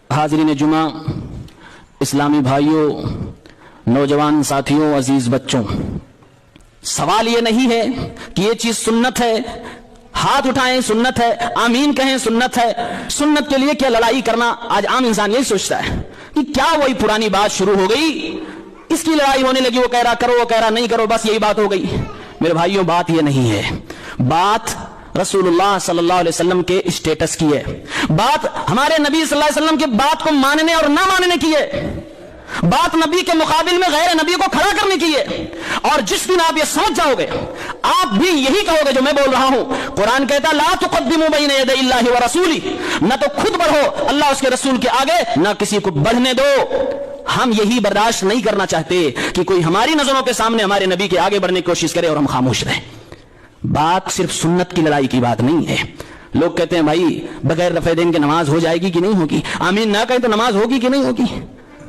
हाज़रीन जुमा, इस्लामी भाइयों, नौजवान साथियों, अजीज बच्चों, सवाल ये नहीं है कि ये चीज सुन्नत है, हाथ उठाएं सुन्नत है, आमीन कहें सुन्नत है। सुन्नत के लिए क्या लड़ाई करना? आज आम इंसान यही सोचता है कि क्या वही पुरानी बात शुरू हो गई, इसकी लड़ाई होने लगी, वो कह रहा करो, वो कह रहा नहीं करो, बस यही बात हो गई। मेरे भाइयों, बात ये नहीं है। बात रसूलुल्लाह सल्लल्लाहु अलैहि वसल्लम के स्टेटस की है। बात हमारे नबी सल्लल्लाहु अलैहि वसल्लम की बात को मानने और ना मानने की है। बात नबी के मुकाबिल में गैर नबी को खड़ा करने की है। और जिस दिन आप ये समझ जाओगे, आप भी यही कहोगे जो मैं बोल रहा हूं। कुरान कहता ला तुक़द्दिमू बैन यदैल्लाहि व रसूली, न तो खुद बढ़ो अल्लाह उसके रसूल के आगे, न किसी को बढ़ने दो। हम यही बर्दाश्त नहीं करना चाहते कि कोई हमारी नजरों के सामने हमारे नबी के आगे बढ़ने की कोशिश करे और हम खामोश रहें। बात सिर्फ सुन्नत की लड़ाई की बात नहीं है। लोग कहते हैं भाई बगैर रफ़े देन के नमाज हो जाएगी कि नहीं होगी, आमीन ना कहें तो नमाज होगी कि नहीं होगी।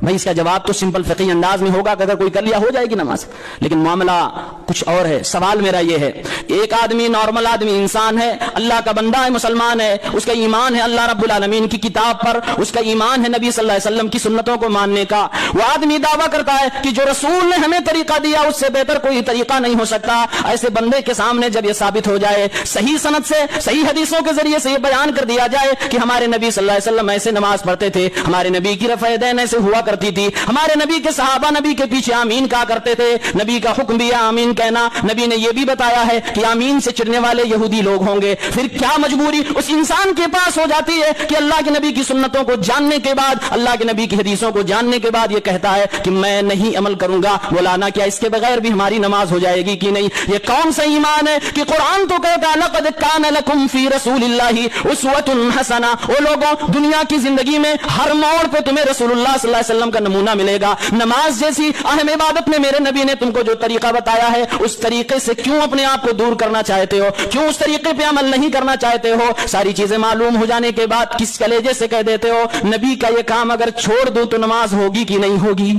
भाई इसका जवाब तो सिंपल फ़िक़ही अंदाज में होगा कि अगर कोई कर लिया हो जाएगी नमाज, लेकिन मामला कुछ और है। सवाल मेरा ये है, एक आदमी नॉर्मल आदमी इंसान है, अल्लाह का बंदा है, मुसलमान है, उसका ईमान है अल्लाह रब्बुल आलमीन की किताब पर, उसका ईमान है नबी सल्लल्लाहु अलैहि वसल्लम की सुन्नतों को मानने का। वो आदमी दावा करता है कि जो रसूल ने हमें तरीका दिया उससे बेहतर कोई तरीका नहीं हो सकता। ऐसे बंदे के सामने जब यह साबित हो जाए, सही सनद से, सही हदीसों के जरिए से यह बयान कर दिया जाए कि हमारे नबी सल्लल्लाहु अलैहि वसल्लम ऐसे नमाज पढ़ते थे, हमारे नबी की रफ़े दैन ऐसे हुआ करती थी, हमारे नबी के सहाबा नबी के पीछे आमीन कहा करते थे, नबी का हुक्म भी है आमीन कहना, नबी ने यह भी बताया है कि आमीन से चिढ़ने वाले यहूदी लोग होंगे। फिर क्या मजबूरी उस इंसान के पास हो जाती है कि अल्लाह के नबी की सुन्नतों को जानने के बाद, अल्लाह के नबी की हदीसों को जानने के बाद यह कहता है कि मैं नहीं अमल करूंगा। बोलाना क्या इसके बगैर भी हमारी नमाज हो जाएगी कि नहीं? ये कौन सा ईमान है कि कुरान तो कहता है लक़द कान लकुम फी रसूलिल्लाहि उस्वतुन हसना। ओ लोगों, दुनिया की जिंदगी में हर मोड़ पे तुम्हें रसूलुल्लाह सल्लल्लाहु अलैहि वसल्लम का नमूना मिलेगा। नमाज जैसी अहम इबादत में मेरे नबी ने तुमको जो तरीका बताया है, उस तरीके से क्यों अपने आप को दूर करना चाहते हो? क्यों उस तरीके पे अमल नहीं करना चाहते हो? सारी चीजें मालूम हो जाने के बाद किस कलेजे से कह देते हो नबी का ये काम अगर छोड़ दूं तो नमाज होगी कि नहीं होगी?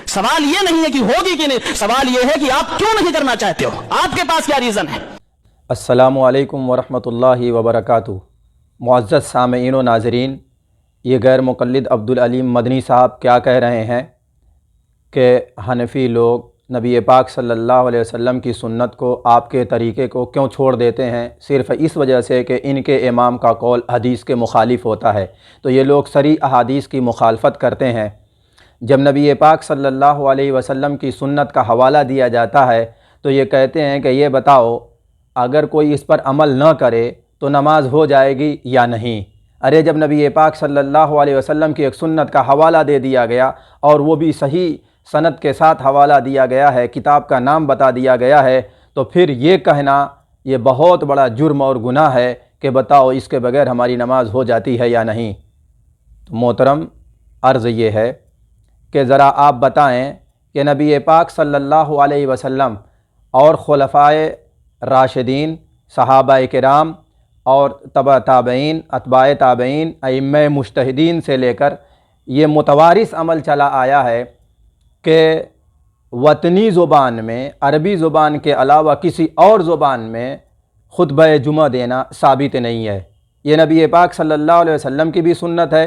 सवाल ये नहीं है कि होगी कि नहीं, सवाल ये है कि आप क्यों नहीं करना चाहते हो, आपके पास क्या रीजन है? अस्सलामु अलैकुम वरहमतुल्लाहि वबरकातुहू। मुअज़्ज़ज़ सामईन व नाज़रीन, ये गैर मुक़ल्लिद अब्दुल अलीम मदनी साहब क्या कह रहे हैं कि हनफ़ी लोग नबी पाक सल्लल्लाहु अलैहि वसल्लम की सुन्नत को, आपके तरीक़े को क्यों छोड़ देते हैं? सिर्फ़ इस वजह से कि इनके इमाम का कौल हदीस के मुखालिफ होता है। तो ये लोग सरी अहादीस की मुखालफत करते हैं। जब नबी पाक सल्लल्लाहु अलैहि वसल्लम की सुन्नत का हवाला दिया जाता है तो ये कहते हैं कि ये बताओ अगर कोई इस पर अमल न करे तो नमाज हो जाएगी या नहीं। अरे जब नबी पाक सल्लल्लाहु अलैहि वसल्लम की एक सुन्नत का हवाला दे दिया गया और वो भी सही सनद के साथ हवाला दिया गया है, किताब का नाम बता दिया गया है, तो फिर ये कहना ये बहुत बड़ा जुर्म और गुनाह है कि बताओ इसके बगैर हमारी नमाज हो जाती है या नहीं। तो मोहतरम, अर्ज़ ये है कि ज़रा आप बताएं कि नबी पाक सल्लल्लाहु अलैहि वसल्लम और खुलफ़ाए राशिदीन, सहाबाए किराम और तबा ताबईन, अतबाए ताबईन, अइम्मे मुज्तहिदीन से लेकर ये मुतवारिस अमल चला आया है कि वतनी ज़ुबान में, अरबी ज़ुबान के अलावा किसी और ज़ुबान में खुतबा जुमा देना साबित नहीं है। ये नबी पाक सल्लल्लाहु अलैहि वसल्लम की भी सुन्नत है,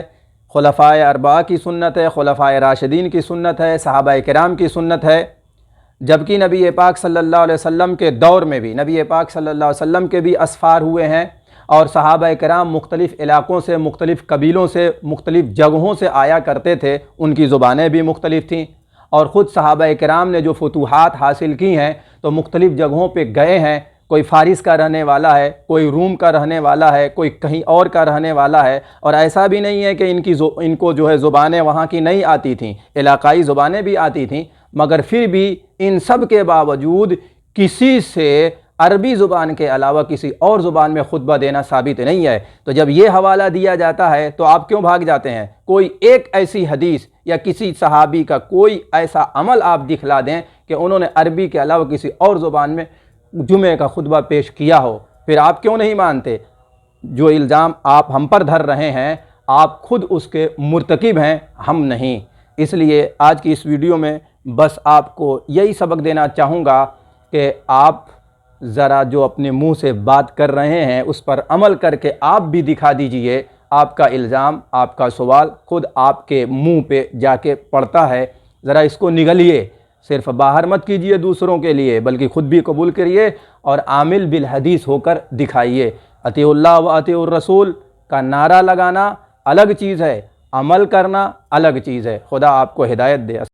खुलफ़ाए अरबा की सुन्नत है, खुलफ़ाए राशिदीन की सुन्नत है, सहाबाए किराम की सुन्नत है। जबकि नबी पाक सल्लल्लाहु अलैहि वसल्लम के दौर में भी नबी पाक सल्लल्लाहु अलैहि वसल्लम के भी असफ़ार हुए हैं और सहाबाए किराम मुख्तलिफ़ इलाक़ों से, मुख्तलिफ़ कबीलों से, मुख्तलिफ़ जगहों से आया करते थे, उनकी ज़ुबानें भी मुख्तलिफ़ थीं। और ख़ुद सहाबाए किराम ने जो फतूहात हासिल की हैं तो मुख्तलिफ़ जगहों पे गए हैं। कोई फ़ारिस का रहने वाला है, कोई रूम का रहने वाला है, कोई कहीं और का रहने वाला है। और ऐसा भी नहीं है कि इनको जो है ज़ुबानें वहाँ की नहीं आती थीं, इलाक़ाई ज़ुबानें भी आती थीं, मगर फिर भी इन सब के बावजूद किसी से अरबी ज़ुबान के अलावा किसी और ज़ुबान में खुतबा देना साबित नहीं है। तो जब ये हवाला दिया जाता है तो आप क्यों भाग जाते हैं? कोई एक ऐसी हदीस या किसी सहाबी का कोई ऐसा अमल आप दिखला दें कि उन्होंने अरबी के अलावा किसी और ज़ुबान में जुमे का खुतबा पेश किया हो, फिर आप क्यों नहीं मानते? जो इल्ज़ाम आप हम पर धर रहे हैं, आप खुद उसके मुर्तकिब हैं, हम नहीं। इसलिए आज की इस वीडियो में बस आपको यही सबक देना चाहूँगा कि आप ज़रा जो अपने मुंह से बात कर रहे हैं उस पर अमल करके आप भी दिखा दीजिए آپ کا الزام، آپ کا سوال خود آپ کے منہ پہ جا کے پڑتا ہے، ذرا اس کو نگلیے، صرف باہر مت کیجئے دوسروں کے لیے بلکہ خود بھی قبول کریے اور عامل بالحدیث ہو کر دکھائیے۔ اطیعوا اللہ و اطیعوا الرسول کا نعرہ لگانا الگ چیز ہے، عمل کرنا الگ چیز ہے۔ خدا آپ کو ہدایت دے۔